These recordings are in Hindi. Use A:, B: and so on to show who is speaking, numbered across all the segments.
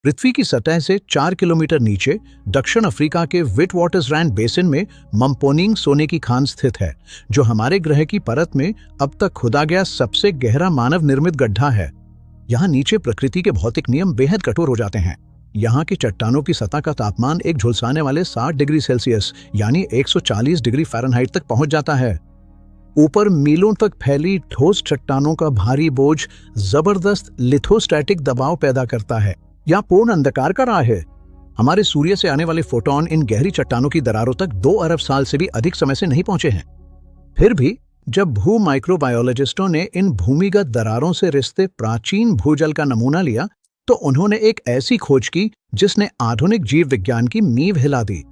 A: पृथ्वी की सतह से 4 किलोमीटर नीचे दक्षिण अफ्रीका के विटवाटरसरैंड बेसिन में मम्पोनिंग सोने की खान स्थित है, जो हमारे ग्रह की परत में अब तक खुदा गया सबसे गहरा मानव निर्मित गड्ढा है। यहाँ नीचे प्रकृति के भौतिक नियम बेहद कठोर हो जाते हैं। यहाँ की चट्टानों की सतह का तापमान एक झुलसाने वाले 60 डिग्री सेल्सियस यानी 140 डिग्री फ़ारेनहाइट तक पहुंच जाता है। ऊपर मीलों तक फैली ठोस चट्टानों का भारी बोझ जबरदस्त लिथोस्टैटिक दबाव पैदा करता है। यह पूर्ण अंधकार का राह है। हमारे सूर्य से आने वाले फोटोन इन गहरी चट्टानों की दरारों तक 2 अरब साल से भी अधिक समय से नहीं पहुंचे हैं। फिर भी जब भू माइक्रोबायोलॉजिस्टों ने इन भूमिगत दरारों से रिश्ते प्राचीन भूजल का नमूना लिया, तो उन्होंने एक ऐसी खोज की जिसने आधुनिक जीव विज्ञान की नींव हिला दी।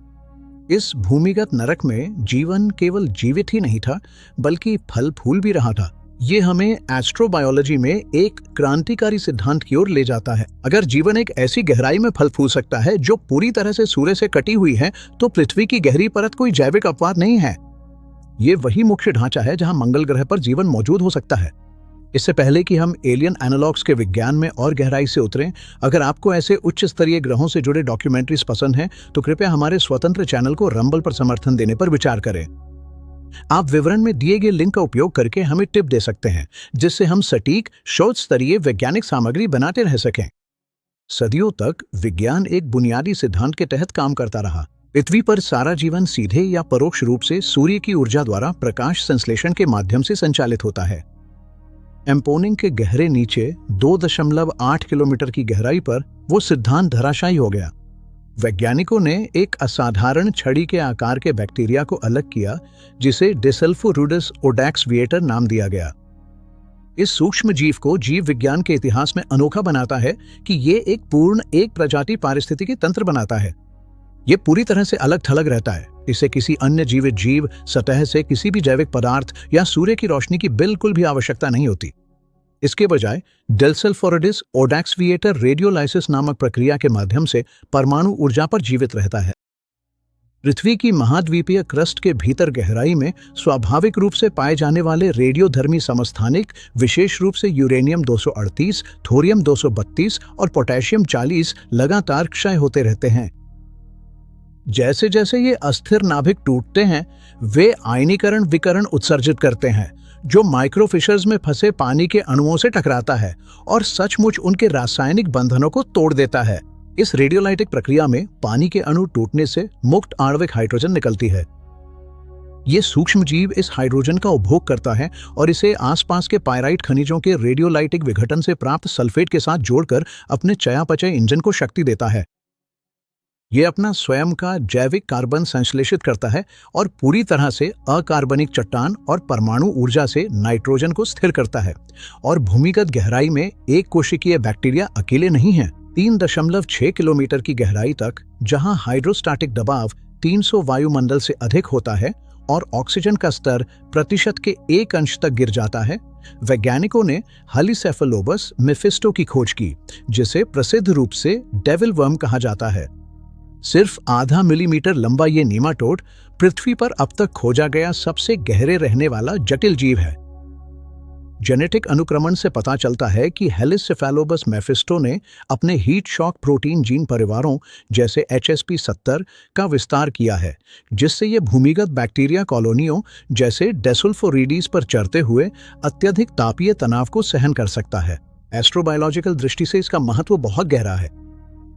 A: इस भूमिगत नरक में जीवन केवल जीवित ही नहीं था, बल्कि फल फूल भी रहा था। ये हमें एस्ट्रोबायोलॉजी में एक क्रांतिकारी सिद्धांत की ओर ले जाता है। अगर जीवन एक ऐसी गहराई में फल फूल सकता है जो पूरी तरह से सूर्य से कटी हुई है, तो पृथ्वी की गहरी परत कोई जैविक अपवाद नहीं है। ये वही मुख्य ढांचा है जहां मंगल ग्रह पर जीवन मौजूद हो सकता है। इससे पहले कि हम एलियन एनालॉग्स के विज्ञान में और गहराई से उतरें, अगर आपको ऐसे उच्च स्तरीय ग्रहों से जुड़े डॉक्यूमेंट्रीज पसंद हैं, तो कृपया हमारे स्वतंत्र चैनल को रंबल पर समर्थन देने पर विचार करें। आप विवरण में दिए गए लिंक का उपयोग करके हमें टिप दे सकते हैं, जिससे हम सटीक शोध स्तरीय वैज्ञानिक सामग्री बनाते रह सकें। सदियों तक विज्ञान एक बुनियादी सिद्धांत के तहत काम करता रहा। पृथ्वी पर सारा जीवन सीधे या परोक्ष रूप से सूर्य की ऊर्जा द्वारा प्रकाश संश्लेषण के माध्यम से संचालित होता है। एम्पोनिंग के गहरे नीचे 2.8 किलोमीटर की गहराई पर वो सिद्धांत धराशायी हो गया। वैज्ञानिकों ने एक असाधारण छड़ी के आकार के बैक्टीरिया को अलग किया, जिसे डेसल्फोरुडस ओडैक्स विएटर नाम दिया गया। इस सूक्ष्म जीव को जीव विज्ञान के इतिहास में अनोखा बनाता है कि ये एक पूर्ण एक प्रजाति पारिस्थितिकी तंत्र बनाता है। ये पूरी तरह से अलग थलग रहता है। इसे किसी अन्य जीवित जीव, सतह से किसी भी जैविक पदार्थ या सूर्य की रोशनी की बिल्कुल भी आवश्यकता नहीं होती। इसके बजाय डेसल्फोरुडस ओडैक्स विएटर रेडियोलाइसिस नामक प्रक्रिया के माध्यम से परमाणु ऊर्जा पर जीवित रहता है। पृथ्वी की महाद्वीपीय क्रस्ट के भीतर गहराई में स्वाभाविक रूप से पाए जाने वाले रेडियोधर्मी समस्थानिक, विशेष रूप से यूरेनियम 238, थोरियम 232 और पोटेशियम 40 लगातार क्षय होते रहते हैं। जैसे जैसे ये अस्थिर नाभिक टूटते हैं, वे आयनीकरण विकरण उत्सर्जित करते हैं, जो माइक्रोफिशर्स में फंसे पानी के अणुओं से टकराता है और सचमुच उनके रासायनिक बंधनों को तोड़ देता है। इस रेडियोलाइटिक प्रक्रिया में पानी के अणु टूटने से मुक्त आणविक हाइड्रोजन निकलती है। ये सूक्ष्म जीव इस हाइड्रोजन का उपभोग करता है और इसे आसपास के पायराइट खनिजों के रेडियोलाइटिक विघटन से प्राप्त सल्फेट के साथ जोड़कर अपने चयापचय इंजन को शक्ति देता है। ये अपना स्वयं का जैविक कार्बन संश्लेषित करता है और पूरी तरह से अकार्बनिक चट्टान और परमाणु ऊर्जा से नाइट्रोजन को स्थिर करता है। और भूमिगत गहराई में एक कोशिकीय बैक्टीरिया अकेले नहीं है। 3.6 किलोमीटर की गहराई तक, जहां हाइड्रोस्टैटिक दबाव 300 वायुमंडल से अधिक होता है और ऑक्सीजन का स्तर प्रतिशत के 1 अंश तक गिर जाता है, वैज्ञानिकों ने हेलिसेफेलोबस मेफिस्टो की खोज की, जिसे प्रसिद्ध रूप से डेविल वर्म कहा जाता है। सिर्फ आधा मिलीमीटर लंबा ये नीमाटोड पृथ्वी पर अब तक खोजा गया सबसे गहरे रहने वाला जटिल जीव है। जेनेटिक अनुक्रमण से पता चलता है कि हेलिसेफेलोबस मेफिस्टो ने अपने हीट शॉक प्रोटीन जीन परिवारों जैसे HSP70 का विस्तार किया है, जिससे ये भूमिगत बैक्टीरिया कॉलोनियों जैसे डेसुल्फोरिडीज पर चढ़ते हुए अत्यधिक तापीय तनाव को सहन कर सकता है। एस्ट्रोबायोलॉजिकल दृष्टि से इसका महत्व बहुत गहरा है।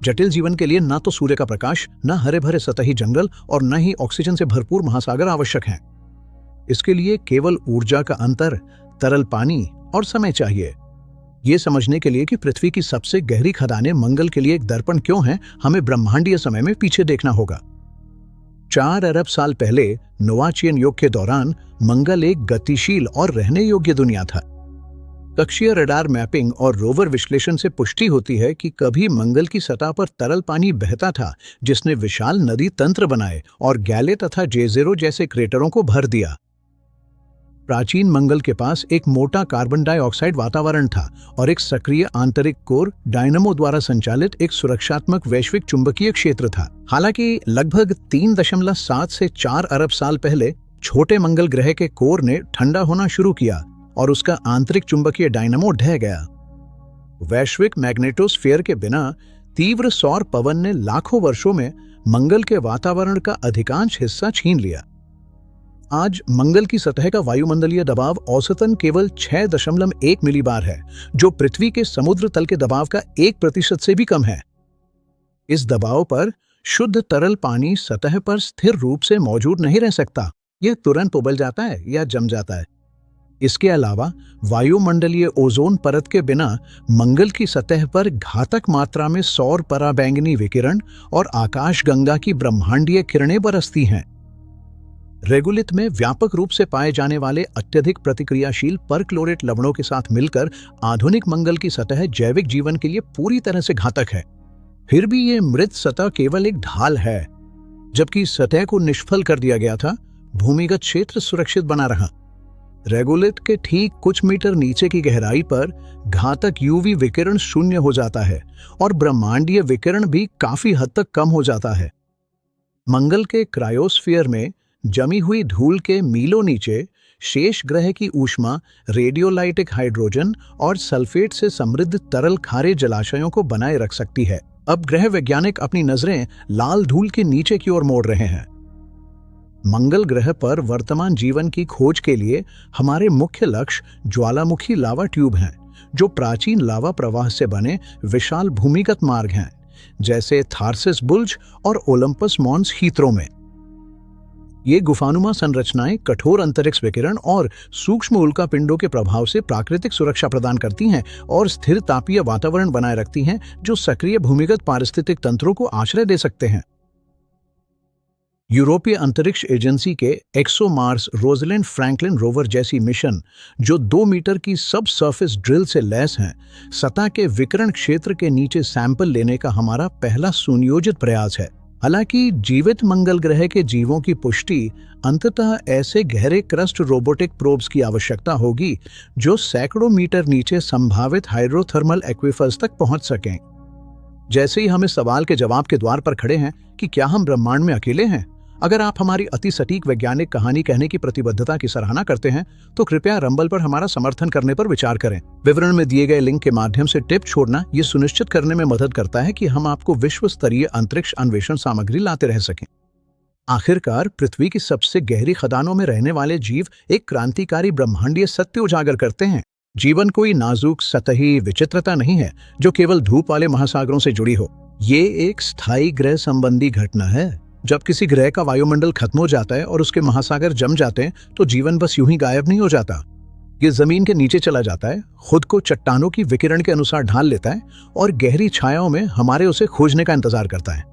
A: जटिल जीवन के लिए न तो सूर्य का प्रकाश, न हरे भरे सतही जंगल और न ही ऑक्सीजन से भरपूर महासागर आवश्यक हैं। इसके लिए केवल ऊर्जा का अंतर, तरल पानी और समय चाहिए। ये समझने के लिए कि पृथ्वी की सबसे गहरी खदानें मंगल के लिए एक दर्पण क्यों हैं, हमें ब्रह्मांडीय समय में पीछे देखना होगा। 4 अरब साल पहले नोवाचियन युग के दौरान मंगल एक गतिशील और रहने योग्य दुनिया था। कक्षीय रडार मैपिंग और रोवर विश्लेषण से पुष्टि होती है कि कभी मंगल की सतह पर तरल पानी बहता था, जिसने विशाल नदी तंत्र बनाए और गैले तथा J0 जैसे क्रेटरों को भर दिया। प्राचीन मंगल के पास एक मोटा कार्बन डाइऑक्साइड वातावरण था और एक सक्रिय आंतरिक कोर डायनमो द्वारा संचालित एक सुरक्षात्मक वैश्विक चुंबकीय क्षेत्र था। हालांकि लगभग 3.7 से 4 अरब साल पहले छोटे मंगल ग्रह के कोर ने ठंडा होना शुरू किया और उसका आंतरिक चुंबकीय डायनमो ढह गया। वैश्विक मैग्नेटोस्फीयर के बिना तीव्र सौर पवन ने लाखों वर्षों में मंगल के वातावरण का अधिकांश हिस्सा छीन लिया। आज मंगल की सतह का वायुमंडलीय दबाव औसतन केवल 6.1 मिलीबार है, जो पृथ्वी के समुद्र तल के दबाव का 1% से भी कम है। इस दबाव पर शुद्ध तरल पानी सतह पर स्थिर रूप से मौजूद नहीं रह सकता, यह तुरंत उबल जाता है या जम जाता है। इसके अलावा वायुमंडलीय ओजोन परत के बिना मंगल की सतह पर घातक मात्रा में सौर पराबैंगनी विकिरण और आकाशगंगा की ब्रह्मांडीय किरणें बरसती हैं। रेगुलिथ में व्यापक रूप से पाए जाने वाले अत्यधिक प्रतिक्रियाशील परक्लोरेट लवणों के साथ मिलकर आधुनिक मंगल की सतह जैविक जीवन के लिए पूरी तरह से घातक है। फिर भी ये मृत सतह केवल एक ढाल है। जबकि सतह को निष्फल कर दिया गया था, भूमिगत क्षेत्र सुरक्षित बना रहा। रेगुलिथ के ठीक कुछ मीटर नीचे की गहराई पर घातक यूवी विकिरण शून्य हो जाता है और ब्रह्मांडीय विकिरण भी काफी हद तक कम हो जाता है। मंगल के क्रायोस्फीयर में जमी हुई धूल के मीलों नीचे शेष ग्रह की ऊष्मा रेडियोलाइटिक हाइड्रोजन और सल्फेट से समृद्ध तरल खारे जलाशयों को बनाए रख सकती है। अब ग्रह वैज्ञानिक अपनी नजरें लाल धूल के नीचे की ओर मोड़ रहे हैं। मंगल ग्रह पर वर्तमान जीवन की खोज के लिए हमारे मुख्य लक्ष्य ज्वालामुखी लावा ट्यूब हैं, जो प्राचीन लावा प्रवाह से बने विशाल भूमिगत मार्ग हैं, जैसे थार्सिस बुल्ज और ओलंपस मॉन्स हीथ्रो में। ये गुफानुमा संरचनाएं कठोर अंतरिक्ष विकिरण और सूक्ष्म उल्कापिंडों के प्रभाव से प्राकृतिक सुरक्षा प्रदान करती हैं और स्थिर तापीय वातावरण बनाए रखती हैं, जो सक्रिय भूमिगत पारिस्थितिक तंत्रों को आश्रय दे सकते हैं। यूरोपीय अंतरिक्ष एजेंसी के एक्सोमार्स रोजलिंड फ्रैंकलिन रोवर जैसी मिशन, जो 2 मीटर की सब सरफेस ड्रिल से लैस हैं, सतह के विकिरण क्षेत्र के नीचे सैंपल लेने का हमारा पहला सुनियोजित प्रयास है। हालांकि जीवित मंगल ग्रह के जीवों की पुष्टि अंततः ऐसे गहरे क्रस्ट रोबोटिक प्रोब्स की आवश्यकता होगी जो सैकड़ों मीटर नीचे संभावित हाइड्रोथर्मल एक्विफर्स तक पहुंच सकें। जैसे ही हम इस सवाल के जवाब के द्वार पर खड़े हैं कि क्या हम ब्रह्मांड में अकेले हैं, अगर आप हमारी अति सटीक वैज्ञानिक कहानी कहने की प्रतिबद्धता की सराहना करते हैं तो कृपया रंबल पर हमारा समर्थन करने पर विचार करें। विवरण में दिए गए लिंक के माध्यम से टिप छोड़ना ये सुनिश्चित करने में मदद करता है कि हम आपको विश्व स्तरीय अंतरिक्ष अन्वेषण सामग्री लाते रह सकें। आखिरकार पृथ्वी की सबसे गहरी खदानों में रहने वाले जीव एक क्रांतिकारी ब्रह्मांडीय सत्य उजागर करते हैं। जीवन कोई नाजुक सतही विचित्रता नहीं है जो केवल धूप वाले महासागरों से जुड़ी हो। ये एक स्थायी ग्रह संबंधी घटना है। जब किसी ग्रह का वायुमंडल खत्म हो जाता है और उसके महासागर जम जाते हैं तो जीवन बस यूं ही गायब नहीं हो जाता। ये जमीन के नीचे चला जाता है, खुद को चट्टानों की विकिरण के अनुसार ढाल लेता है और गहरी छायाओं में हमारे उसे खोजने का इंतजार करता है।